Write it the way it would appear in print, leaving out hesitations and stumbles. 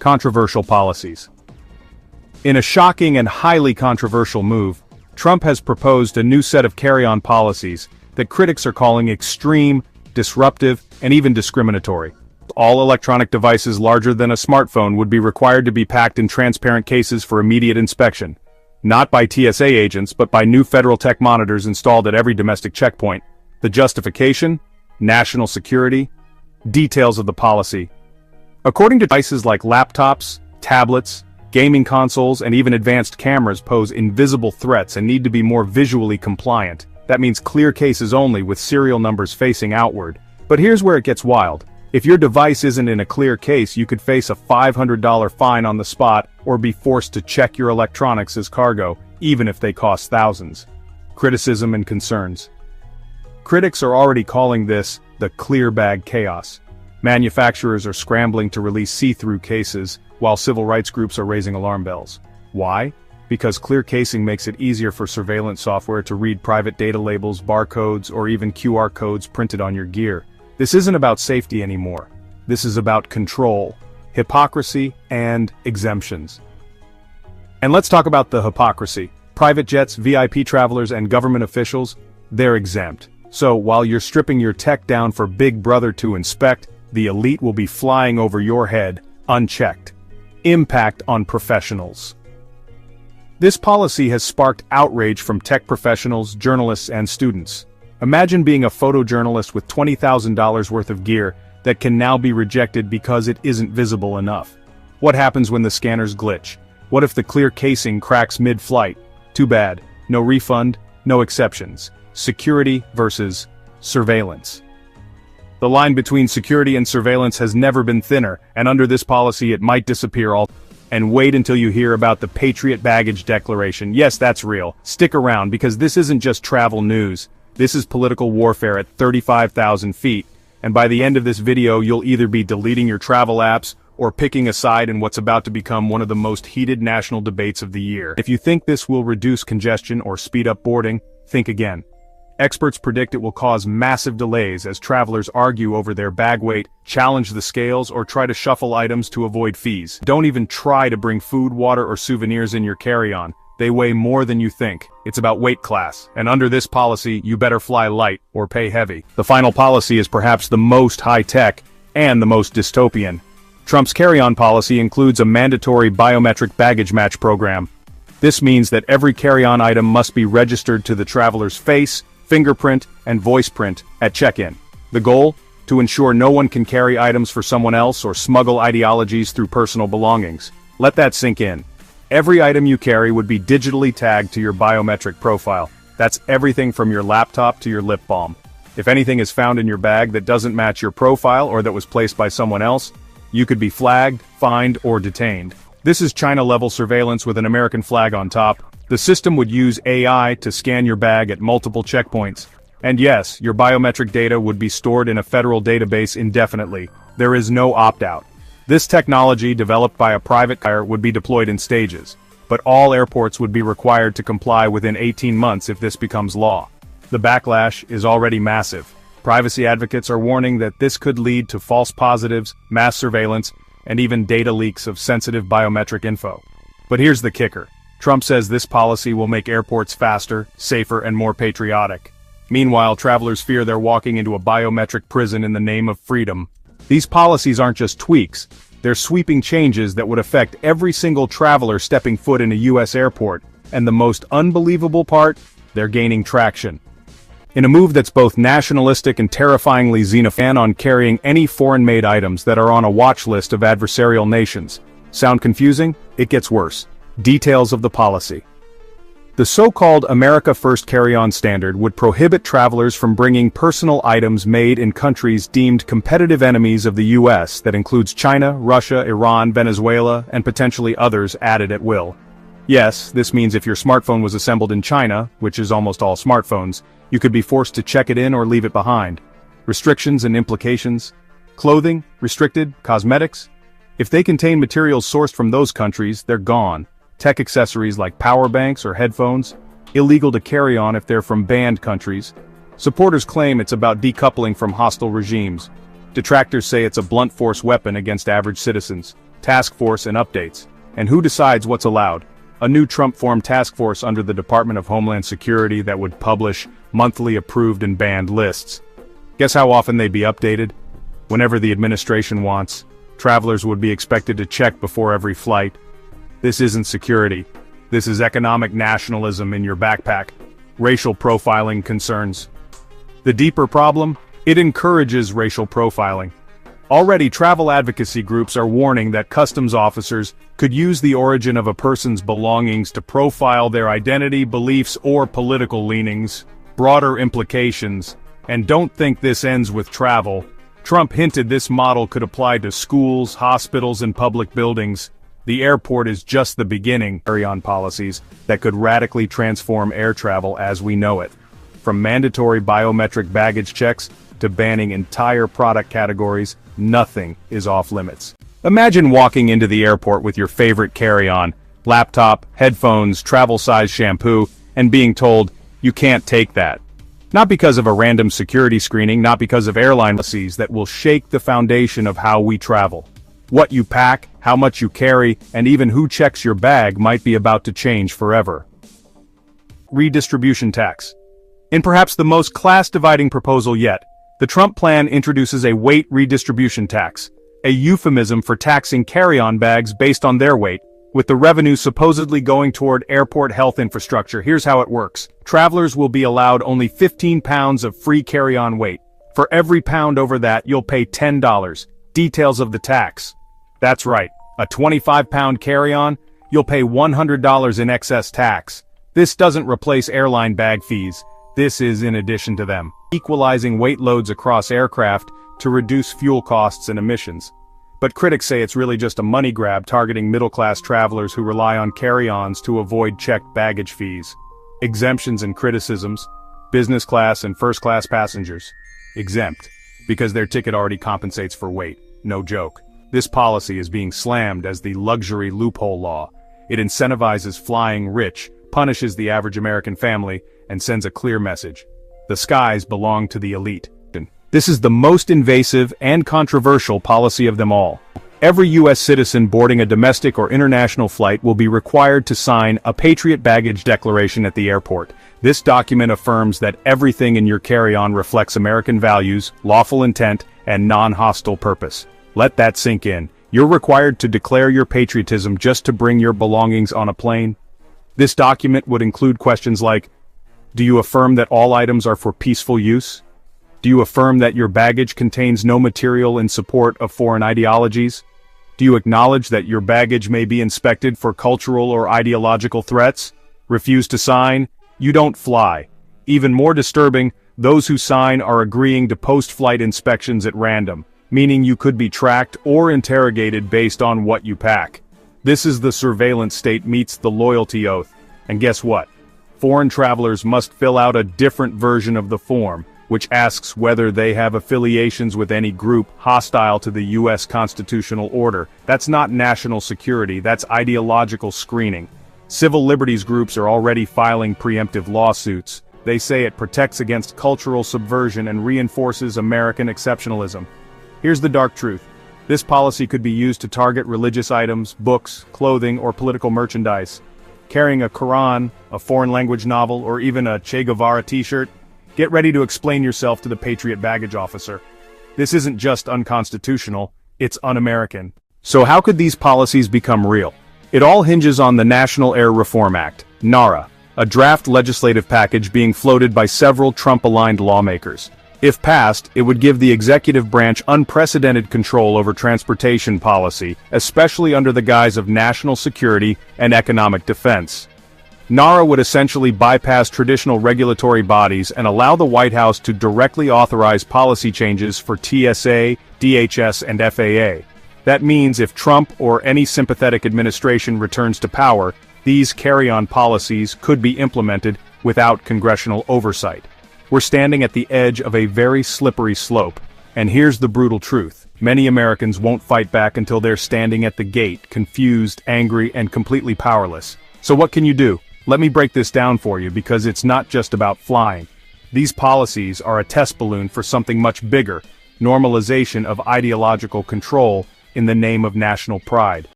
Controversial policies. In a shocking and highly controversial move, Trump has proposed a new set of carry-on policies that critics are calling extreme, disruptive, and even discriminatory. All electronic devices larger than a smartphone would be required to be packed in transparent cases for immediate inspection. Not by TSA agents, but by new federal tech monitors installed at every domestic checkpoint. The justification? National security. Details of the policy. According to devices like laptops, tablets, gaming consoles, and even advanced cameras pose invisible threats and need to be more visually compliant. That means clear cases only with serial numbers facing outward. But here's where it gets wild. If your device isn't in a clear case, you could face a $500 fine on the spot or be forced to check your electronics as cargo, even if they cost thousands. Criticism and concerns. Critics are already calling this the clear bag chaos. Manufacturers are scrambling to release see-through cases, while civil rights groups are raising alarm bells. Why? Because clear casing makes it easier for surveillance software to read private data labels, barcodes, or even QR codes printed on your gear. This isn't about safety anymore. This is about control, hypocrisy, and exemptions. And let's talk about the hypocrisy. Private jets, VIP travelers, and government officials, they're exempt. So while you're stripping your tech down for Big Brother to inspect, the elite will be flying over your head, unchecked. Impact on professionals. This policy has sparked outrage from tech professionals, journalists, and students. Imagine being a photojournalist with $20,000 worth of gear that can now be rejected because it isn't visible enough. What happens when the scanners glitch? What if the clear casing cracks mid-flight? Too bad. No refund, no exceptions. Security versus surveillance. The line between security and surveillance has never been thinner, and under this policy it might disappear all. And wait until you hear about the Patriot Baggage Declaration. Yes, that's real. Stick around, because this isn't just travel news. This is political warfare at 35,000 feet, and by the end of this video you'll either be deleting your travel apps or picking a side in what's about to become one of the most heated national debates of the year. If you think this will reduce congestion or speed up boarding, think again. Experts predict it will cause massive delays as travelers argue over their bag weight, challenge the scales, or try to shuffle items to avoid fees. Don't even try to bring food, water, or souvenirs in your carry-on. They weigh more than you think. It's about weight class, and under this policy, you better fly light or pay heavy. The final policy is perhaps the most high-tech and the most dystopian. Trump's carry-on policy includes a mandatory biometric baggage match program. This means that every carry-on item must be registered to the traveler's face, fingerprint, and voice print at check-in. The goal? To ensure no one can carry items for someone else or smuggle ideologies through personal belongings. Let that sink in. Every item you carry would be digitally tagged to your biometric profile. That's everything from your laptop to your lip balm. If anything is found in your bag that doesn't match your profile or that was placed by someone else, you could be flagged, fined, or detained. This is China-level surveillance with an American flag on top. The system would use AI to scan your bag at multiple checkpoints. And yes, your biometric data would be stored in a federal database indefinitely. There is no opt-out. This technology, developed by a private buyer, would be deployed in stages. But all airports would be required to comply within 18 months if this becomes law. The backlash is already massive. Privacy advocates are warning that this could lead to false positives, mass surveillance, and even data leaks of sensitive biometric info. But here's the kicker. Trump says this policy will make airports faster, safer, and more patriotic. Meanwhile, travelers fear they're walking into a biometric prison in the name of freedom. These policies aren't just tweaks, they're sweeping changes that would affect every single traveler stepping foot in a U.S. airport, and the most unbelievable part, they're gaining traction. In a move that's both nationalistic and terrifyingly xenophobic on carrying any foreign-made items that are on a watch list of adversarial nations. Sound confusing? It gets worse. Details of the policy. The so-called America First carry-on standard would prohibit travelers from bringing personal items made in countries deemed competitive enemies of the U.S. That includes China, Russia, Iran, Venezuela, and potentially others added at will. Yes, this means if your smartphone was assembled in China, which is almost all smartphones, you could be forced to check it in or leave it behind. Restrictions and implications. Clothing, restricted, cosmetics. If they contain materials sourced from those countries, they're gone. Tech accessories like power banks or headphones, illegal to carry on if they're from banned countries. Supporters claim it's about decoupling from hostile regimes. Detractors say it's a blunt force weapon against average citizens. task force and updates. And who decides what's allowed? A new Trump-formed task force under the Department of Homeland Security that would publish monthly approved and banned lists. Guess how often they'd be updated? Whenever the administration wants. Travelers would be expected to check before every flight. This isn't security. This is economic nationalism in your backpack. Racial profiling concerns. The deeper problem? It encourages racial profiling. Already, travel advocacy groups are warning that customs officers could use the origin of a person's belongings to profile their identity, beliefs, or political leanings. Broader implications. And don't think this ends with travel. Trump hinted this model could apply to schools, hospitals, and public buildings. The airport is just the beginning. Carry-on policies that could radically transform air travel as we know it. From mandatory biometric baggage checks to banning entire product categories, nothing is off limits. Imagine walking into the airport with your favorite carry-on, laptop, headphones, travel-size shampoo, and being told, you can't take that. Not because of a random security screening, not because of airline policies that will shake the foundation of how we travel. What you pack, how much you carry, and even who checks your bag might be about to change forever. Redistribution tax. In perhaps the most class-dividing proposal yet, the Trump plan introduces a weight redistribution tax, a euphemism for taxing carry-on bags based on their weight, with the revenue supposedly going toward airport health infrastructure. Here's how it works. Travelers will be allowed only 15 pounds of free carry-on weight. For every pound over that, you'll pay $10. Details of the tax. That's right, a 25-pound carry-on, you'll pay $100 in excess tax. This doesn't replace airline bag fees. This is in addition to them. Equalizing weight loads across aircraft to reduce fuel costs and emissions. But critics say it's really just a money grab targeting middle-class travelers who rely on carry-ons to avoid checked baggage fees. Exemptions and criticisms. Business class and first-class passengers. Exempt, because their ticket already compensates for weight. No joke. This policy is being slammed as the luxury loophole law. It incentivizes flying rich, punishes the average American family, and sends a clear message. The skies belong to the elite. This is the most invasive and controversial policy of them all. Every U.S. citizen boarding a domestic or international flight will be required to sign a Patriot Baggage Declaration at the airport. This document affirms that everything in your carry-on reflects American values, lawful intent, and non-hostile purpose. Let that sink in. You're required to declare your patriotism just to bring your belongings on a plane. This document would include questions like, do you affirm that all items are for peaceful use? Do you affirm that your baggage contains no material in support of foreign ideologies? Do you acknowledge that your baggage may be inspected for cultural or ideological threats? Refuse to sign? You don't fly. Even more disturbing, those who sign are agreeing to post-flight inspections at random, meaning you could be tracked or interrogated based on what you pack. This is the surveillance state meets the loyalty oath. And guess what? Foreign travelers must fill out a different version of the form, which asks whether they have affiliations with any group hostile to the U.S. constitutional order. That's not national security, that's ideological screening. Civil liberties groups are already filing preemptive lawsuits. They say it protects against cultural subversion and reinforces American exceptionalism. Here's the dark truth. This policy could be used to target religious items, books, clothing, or political merchandise. Carrying a Quran, a foreign language novel, or even a Che Guevara t-shirt, get ready to explain yourself to the Patriot baggage officer. This isn't just unconstitutional, it's un-American. So how could these policies become real? It all hinges on the National Air Reform Act, NARA, a draft legislative package being floated by several Trump-aligned lawmakers. If passed, it would give the executive branch unprecedented control over transportation policy, especially under the guise of national security and economic defense. NARA would essentially bypass traditional regulatory bodies and allow the White House to directly authorize policy changes for TSA, DHS, and FAA. That means if Trump or any sympathetic administration returns to power, these carry-on policies could be implemented without congressional oversight. We're standing at the edge of a very slippery slope, and here's the brutal truth. Many Americans won't fight back until they're standing at the gate, confused, angry, and completely powerless. So what can you do? Let me break this down for you because it's not just about flying. These policies are a test balloon for something much bigger, normalization of ideological control in the name of national pride.